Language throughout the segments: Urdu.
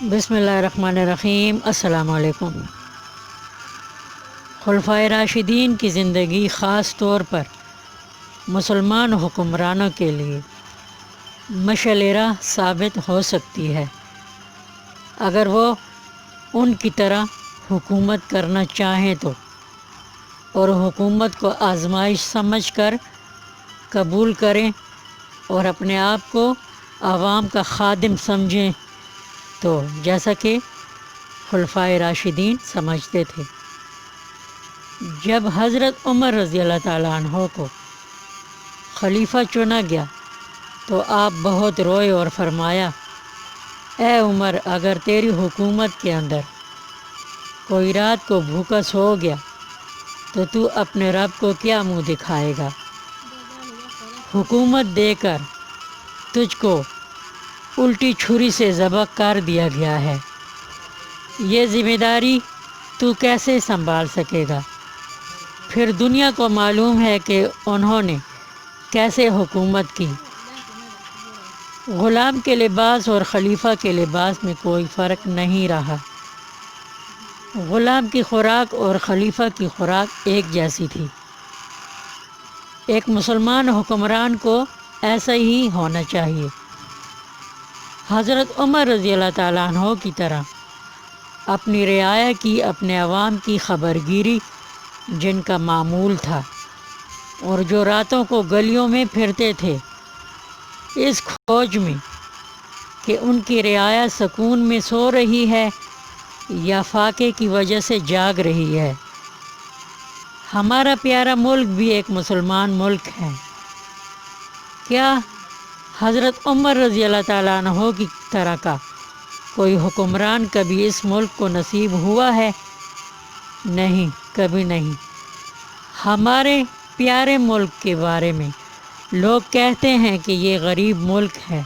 بسم اللہ الرحمن الرحیم۔ السلام علیکم۔ خلفائے راشدین کی زندگی خاص طور پر مسلمان حکمرانوں کے لیے مشعل راہ ثابت ہو سکتی ہے اگر وہ ان کی طرح حکومت کرنا چاہیں تو، اور حکومت کو آزمائش سمجھ کر قبول کریں اور اپنے آپ کو عوام کا خادم سمجھیں تو، جیسا کہ خلفائے راشدین سمجھتے تھے۔ جب حضرت عمر رضی اللہ تعالیٰ عنہ کو خلیفہ چنا گیا تو آپ بہت روئے اور فرمایا، اے عمر، اگر تیری حکومت کے اندر کوئی رات کو بھوکا سو گیا تو تو اپنے رب کو کیا منہ دکھائے گا؟ حکومت دے کر تجھ کو الٹی چھری سے ذبح کر دیا گیا ہے، یہ ذمہ داری تو کیسے سنبھال سکے گا؟ پھر دنیا کو معلوم ہے کہ انہوں نے کیسے حکومت کی۔ غلام کے لباس اور خلیفہ کے لباس میں کوئی فرق نہیں رہا۔ غلام کی خوراک اور خلیفہ کی خوراک ایک جیسی تھی۔ ایک مسلمان حکمران کو ایسا ہی ہونا چاہیے۔ حضرت عمر رضی اللہ تعالیٰ عنہ کی طرح اپنی رعایا کی، اپنے عوام کی خبرگیری جن کا معمول تھا، اور جو راتوں کو گلیوں میں پھرتے تھے اس کھوج میں کہ ان کی رعایا سکون میں سو رہی ہے یا فاقے کی وجہ سے جاگ رہی ہے۔ ہمارا پیارا ملک بھی ایک مسلمان ملک ہے۔ کیا حضرت عمر رضی اللہ تعالیٰ عنہ کی طرح کا کوئی حکمران کبھی اس ملک کو نصیب ہوا ہے؟ نہیں، کبھی نہیں۔ ہمارے پیارے ملک کے بارے میں لوگ کہتے ہیں کہ یہ غریب ملک ہے،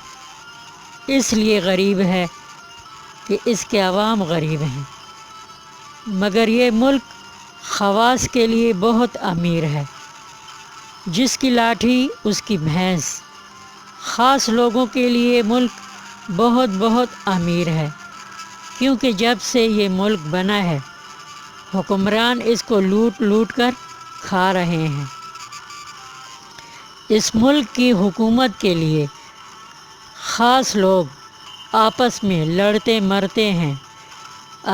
اس لیے غریب ہے کہ اس کے عوام غریب ہیں، مگر یہ ملک خواص کے لیے بہت امیر ہے۔ جس کی لاٹھی اس کی بھینس۔ خاص لوگوں کے لیے ملک بہت بہت امیر ہے، کیونکہ جب سے یہ ملک بنا ہے حکمران اس کو لوٹ لوٹ کر کھا رہے ہیں۔ اس ملک کی حکومت کے لیے خاص لوگ آپس میں لڑتے مرتے ہیں۔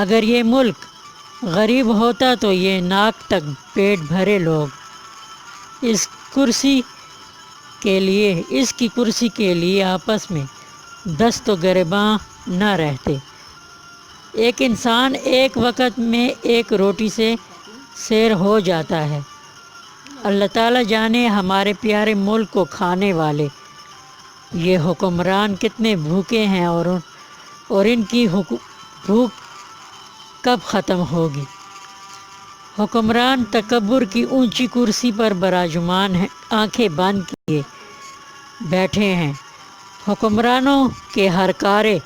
اگر یہ ملک غریب ہوتا تو یہ ناک تک پیٹ بھرے لوگ اس کی کرسی کے لیے آپس میں دست و گریباں نہ رہتے۔ ایک انسان ایک وقت میں ایک روٹی سے سیر ہو جاتا ہے۔ اللہ تعالیٰ جانے ہمارے پیارے ملک کو کھانے والے یہ حکمران کتنے بھوکے ہیں، اور ان کی بھوک کب ختم ہوگی؟ حکمران تکبر کی اونچی کرسی پر براجمان ہیں، آنکھیں بند کیے بیٹھے ہیں۔ حکمرانوں کے ہر کارے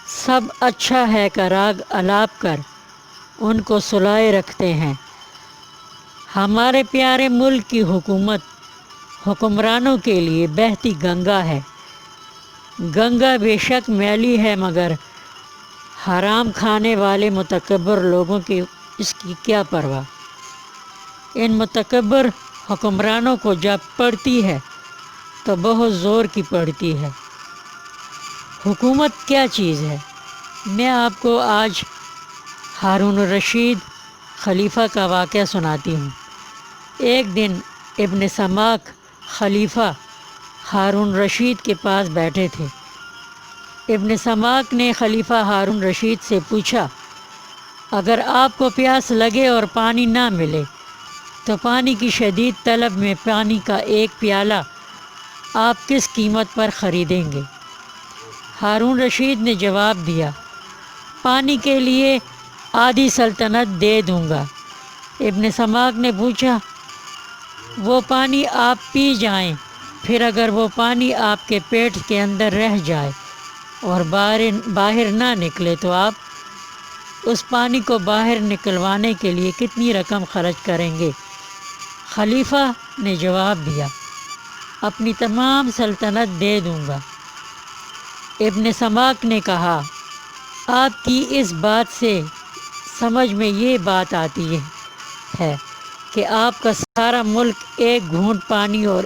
سب اچھا ہے کا راگ الاپ کر ان کو سلائے رکھتے ہیں۔ ہمارے پیارے ملک کی حکومت حکمرانوں کے لیے بہتی گنگا ہے۔ گنگا بے شک میلی ہے، مگر حرام کھانے والے متکبر لوگوں کی اس کی کیا پرواہ؟ ان متکبر حکمرانوں کو جب پڑتی ہے تو بہت زور کی پڑتی ہے۔ حکومت کیا چیز ہے؟ میں آپ کو آج ہارون الرشید خلیفہ کا واقعہ سناتی ہوں۔ ایک دن ابن سماک خلیفہ ہارون رشید کے پاس بیٹھے تھے۔ ابن سماک نے خلیفہ ہارون رشید سے پوچھا، اگر آپ کو پیاس لگے اور پانی نہ ملے تو پانی کی شدید طلب میں پانی کا ایک پیالہ آپ کس قیمت پر خریدیں گے؟ ہارون رشید نے جواب دیا، پانی کے لیے آدھی سلطنت دے دوں گا۔ ابن سماک نے پوچھا، وہ پانی آپ پی جائیں، پھر اگر وہ پانی آپ کے پیٹ کے اندر رہ جائے اور باہر نہ نکلے تو آپ اس پانی کو باہر نکلوانے کے لیے کتنی رقم خرچ کریں گے؟ خلیفہ نے جواب دیا، اپنی تمام سلطنت دے دوں گا۔ ابن سماک نے کہا، آپ کی اس بات سے سمجھ میں یہ بات آتی ہے کہ آپ کا سارا ملک ایک گھونٹ پانی اور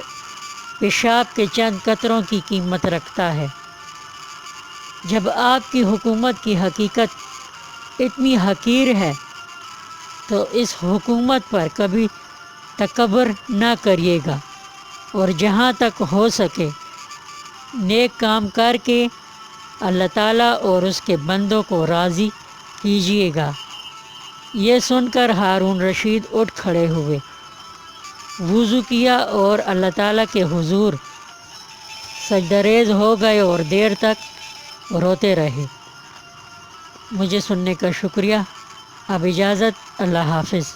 پیشاب کے چند قطروں کی قیمت رکھتا ہے۔ جب آپ کی حکومت کی حقیقت اتنی حقیر ہے تو اس حکومت پر کبھی تکبر نہ کریے گا، اور جہاں تک ہو سکے نیک کام کر کے اللہ تعالیٰ اور اس کے بندوں کو راضی کیجیے گا۔ یہ سن کر ہارون رشید اٹھ کھڑے ہوئے، وضو کیا اور اللہ تعالیٰ کے حضور سجدہ ریز ہو گئے اور دیر تک روتے رہے۔ مجھے سننے کا شکریہ۔ اب اجازت، اللہ حافظ۔